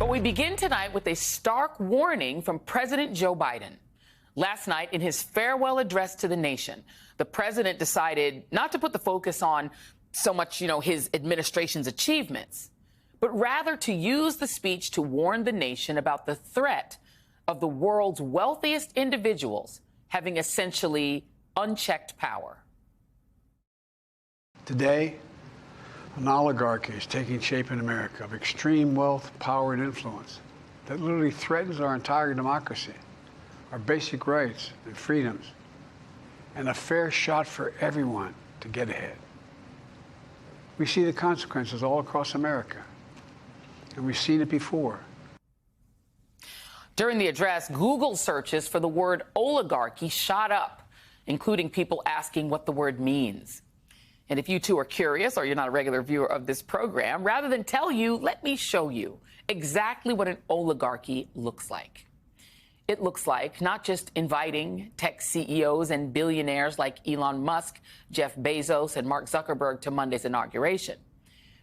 But we begin tonight with a stark warning from President Joe Biden. Last night, in his farewell address to the nation, the president decided not to put the focus on so much, his administration's achievements, but rather to use the speech to warn the nation about the threat of the world's wealthiest individuals having essentially unchecked power. Today, an oligarchy is taking shape in America of extreme wealth, power, and influence that literally threatens our entire democracy, our basic rights and freedoms, and a fair shot for everyone to get ahead. We see the consequences all across America, and we've seen it before. During the address, Google searches for the word oligarchy shot up, including people asking what the word means. And if you too are curious or you're not a regular viewer of this program, rather than tell you, let me show you exactly what an oligarchy looks like. It looks like not just inviting tech CEOs and billionaires like Elon Musk, Jeff Bezos, and Mark Zuckerberg to Monday's inauguration,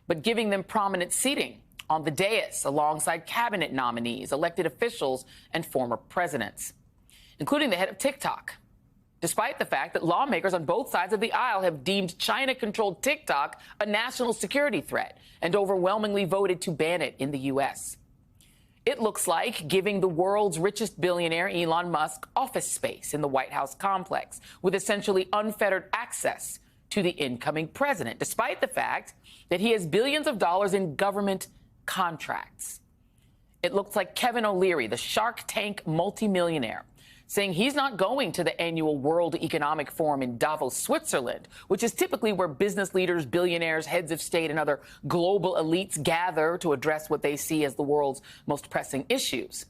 but giving them prominent seating on the dais alongside cabinet nominees, elected officials, and former presidents, including the head of TikTok, despite the fact that lawmakers on both sides of the aisle have deemed China-controlled TikTok a national security threat and overwhelmingly voted to ban it in the U.S. It looks like giving the world's richest billionaire, Elon Musk, office space in the White House complex with essentially unfettered access to the incoming president, despite the fact that he has billions of dollars in government contracts. It looks like Kevin O'Leary, the Shark Tank multimillionaire, saying he's not going to the annual World Economic Forum in Davos, Switzerland, which is typically where business leaders, billionaires, heads of state, and other global elites gather to address what they see as the world's most pressing issues.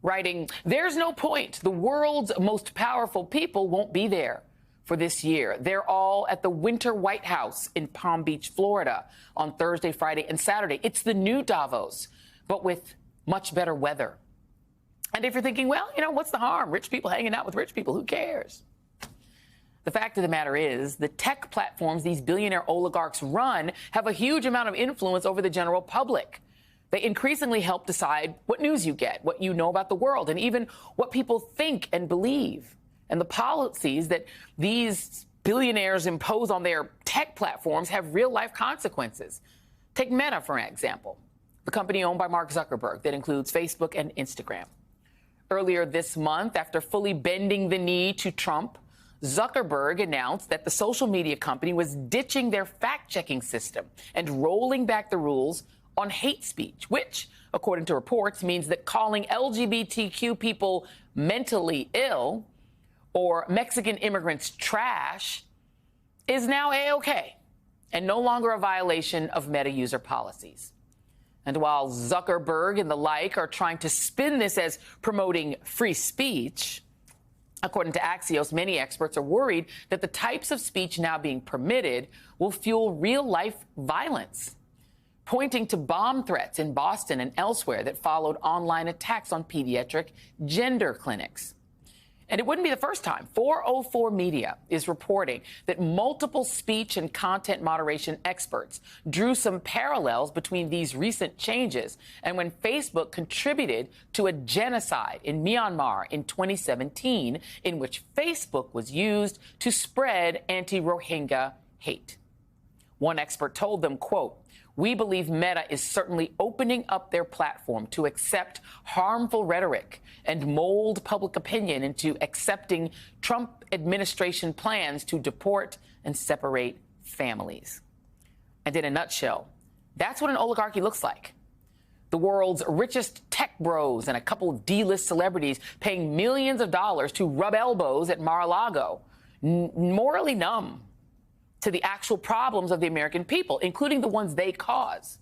Writing, "There's no point. The world's most powerful people won't be there for this year. They're all at the Winter White House in Palm Beach, Florida on Thursday, Friday, and Saturday. It's the new Davos, but with much better weather." And if you're thinking, well, what's the harm? Rich people hanging out with rich people, who cares? The fact of the matter is, the tech platforms these billionaire oligarchs run have a huge amount of influence over the general public. They increasingly help decide what news you get, what you know about the world, and even what people think and believe. And the policies that these billionaires impose on their tech platforms have real-life consequences. Take Meta, for example, the company owned by Mark Zuckerberg that includes Facebook and Instagram. Earlier this month, after fully bending the knee to Trump, Zuckerberg announced that the social media company was ditching their fact-checking system and rolling back the rules on hate speech, which, according to reports, means that calling LGBTQ people mentally ill or Mexican immigrants trash is now A-OK and no longer a violation of Meta user policies. And while Zuckerberg and the like are trying to spin this as promoting free speech, according to Axios, many experts are worried that the types of speech now being permitted will fuel real-life violence, pointing to bomb threats in Boston and elsewhere that followed online attacks on pediatric gender clinics. And it wouldn't be the first time. 404 Media is reporting that multiple speech and content moderation experts drew some parallels between these recent changes and when Facebook contributed to a genocide in Myanmar in 2017, in which Facebook was used to spread anti-Rohingya hate. One expert told them, quote, "We believe Meta is certainly opening up their platform to accept harmful rhetoric and mold public opinion into accepting Trump administration plans to deport and separate families." And in a nutshell, that's what an oligarchy looks like. The world's richest tech bros and a couple of D-list celebrities paying millions of dollars to rub elbows at Mar-a-Lago, morally numb to the actual problems of the American people, including the ones they cause.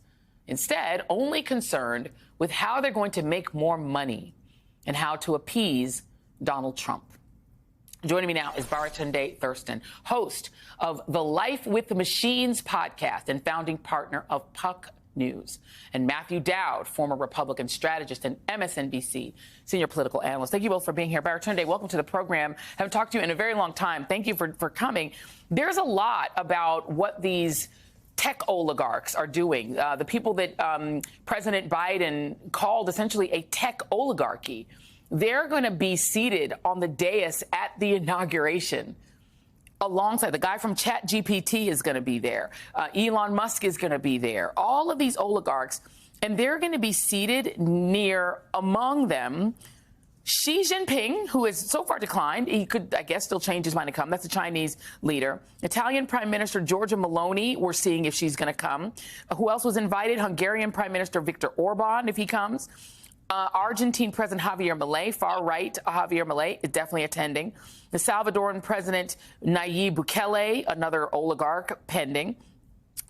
Instead, only concerned with how they're going to make more money and how to appease Donald Trump. Joining me now is Baratunde Thurston, host of the Life with the Machines podcast and founding partner of Puck News, and Matthew Dowd, former Republican strategist and MSNBC senior political analyst. Thank you both for being here. Baratunde, welcome to the program. Haven't talked to you in a very long time. Thank you for coming. There's a lot about what these tech oligarchs are doing, the people that President Biden called essentially a tech oligarchy. They're going to be seated on the dais at the inauguration alongside the guy from ChatGPT is going to be there. Elon Musk is going to be there. All of these oligarchs, and they're going to be seated near, among them, Xi Jinping, who has so far declined. He could, I guess, still change his mind to come. That's the Chinese leader. Italian Prime Minister Giorgia Meloni, we're seeing if she's going to come. Who else was invited? Hungarian Prime Minister Viktor Orban, if he comes. Argentine President Javier Milei, far-right Javier Milei, is definitely attending. The Salvadoran President Nayib Bukele, another oligarch, pending.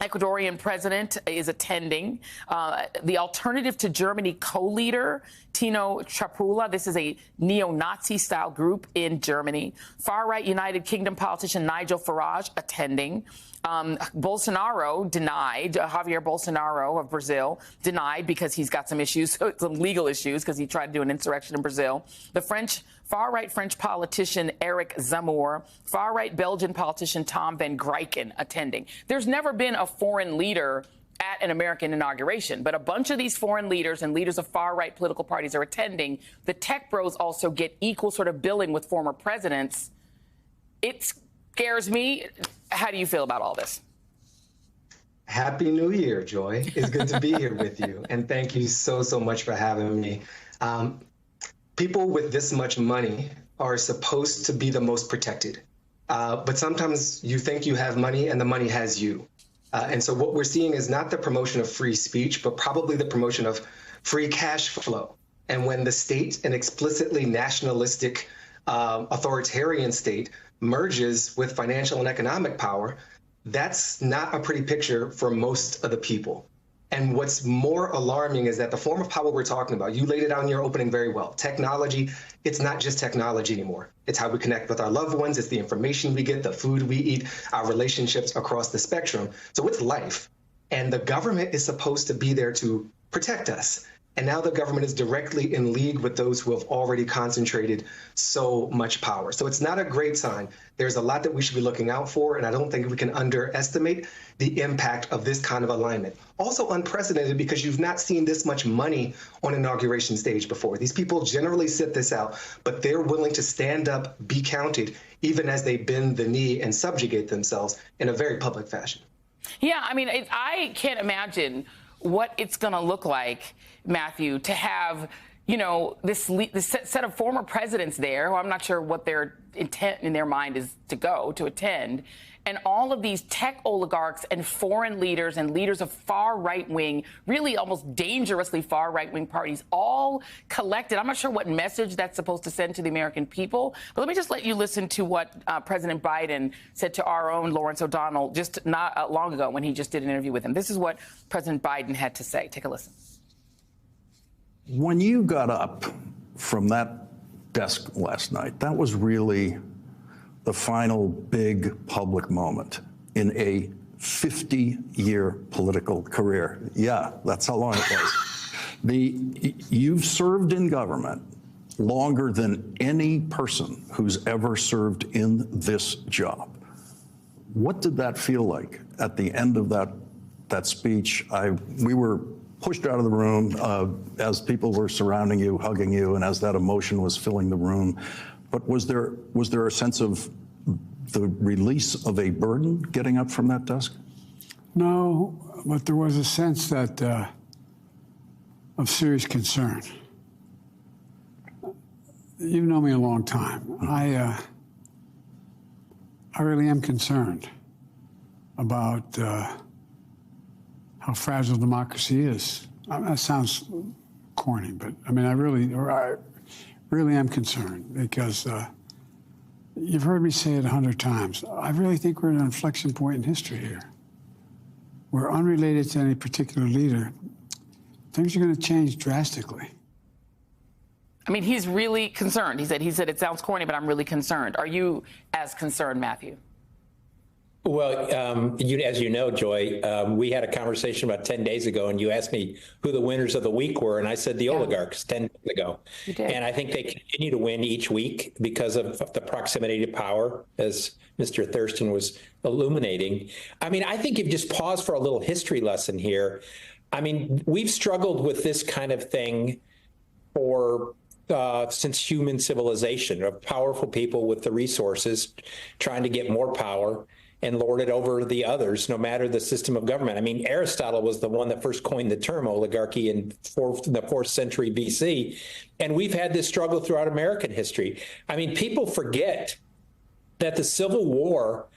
Ecuadorian president is attending. The Alternative to Germany co-leader, Tino Chapula, this is a neo-Nazi-style group in Germany. Far-right United Kingdom politician Nigel Farage attending. Bolsonaro denied, Javier Bolsonaro of Brazil denied because he's got some issues, some legal issues, because he tried to do an insurrection in Brazil. The far-right French politician Eric Zemmour, far-right Belgian politician Tom van Grijken attending. There's never been a foreign leader at an American inauguration, but a bunch of these foreign leaders and leaders of far-right political parties are attending. The tech bros also get equal sort of billing with former presidents. It scares me. How do you feel about all this? Happy New Year, Joy. It's good to be here with you. And thank you so much for having me. People with this much money are supposed to be the most protected. But sometimes you think you have money and the money has you. And so what we're seeing is not the promotion of free speech, but probably the promotion of free cash flow. And when the state, an explicitly nationalistic, authoritarian state, merges with financial and economic power, that's not a pretty picture for most of the people. And what's more alarming is that the form of power we're talking about, you laid it out in your opening very well. Technology, it's not just technology anymore. It's how we connect with our loved ones. It's the information we get, the food we eat, our relationships across the spectrum. So it's life. And the government is supposed to be there to protect us. And now the government is directly in league with those who have already concentrated so much power. So it's not a great sign. There's a lot that we should be looking out for, and I don't think we can underestimate the impact of this kind of alignment. Also unprecedented because you've not seen this much money on inauguration stage before. These people generally sit this out, but they're willing to stand up, be counted, even as they bend the knee and subjugate themselves in a very public fashion. Yeah, I mean, I can't imagine what it's going to look like, Matthew, to have, you know, this set of former presidents there, who I'm not sure what their intent in their mind is to attend, and all of these tech oligarchs and foreign leaders and leaders of far right-wing, really almost dangerously far right-wing parties, all collected. I'm not sure what message that's supposed to send to the American people, but let me just let you listen to what President Biden said to our own Lawrence O'Donnell just not long ago when he just did an interview with him. This is what President Biden had to say. Take a listen. When you got up from that desk last night, that was really the final big public moment in a 50-year political career. Yeah, that's how long it was. You've served in government longer than any person who's ever served in this job. What did that feel like at the end of that speech? We were pushed out of the room as people were surrounding you, hugging you, and as that emotion was filling the room. But was there a sense of the release of a burden getting up from that desk? No, but there was a sense that of serious concern. You've known me a long time. I really am concerned about how fragile democracy is. That sounds corny, but I mean, I really am concerned because you've heard me say it 100 times. I really think we're at an inflection point in history here. We're unrelated to any particular leader. Things are going to change drastically. I mean, he's really concerned. He said it sounds corny, but I'm really concerned. Are you as concerned, Matthew? Well, as you know, Joy, we had a conversation about 10 days ago, and you asked me who the winners of the week were, and I said the oligarchs 10 days ago. You did. And I think they continue to win each week because of the proximity to power, as Mr. Thurston was illuminating. I mean, I think if you just pause for a little history lesson here, I mean, we've struggled with this kind of thing for since human civilization, of powerful people with the resources trying to get more power and lord it over the others, no matter the system of government. I mean, Aristotle was the one that first coined the term oligarchy in the 4th century BC. And we've had this struggle throughout American history. I mean, people forget that the Civil War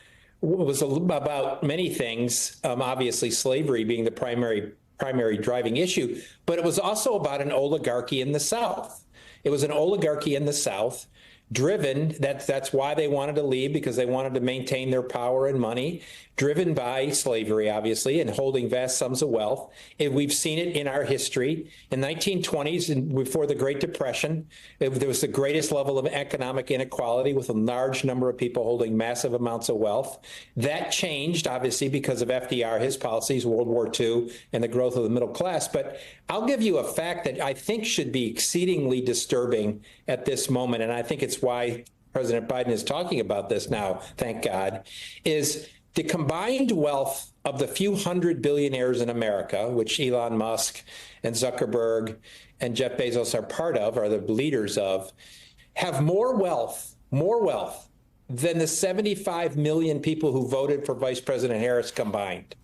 was about many things, obviously slavery being the primary driving issue, but it was also about an oligarchy in the South. It was an oligarchy in the South driven, that's why they wanted to leave, because they wanted to maintain their power and money, driven by slavery, obviously, and holding vast sums of wealth. And we've seen it in our history. In the 1920s, and before the Great Depression, there was the greatest level of economic inequality with a large number of people holding massive amounts of wealth. That changed, obviously, because of FDR, his policies, World War II, and the growth of the middle class. But I'll give you a fact that I think should be exceedingly disturbing at this moment, and I think it's why President Biden is talking about this now, thank God, is the combined wealth of the few hundred billionaires in America, which Elon Musk and Zuckerberg and Jeff Bezos are part of, are the leaders of, have more wealth than the 75 million people who voted for Vice President Harris combined.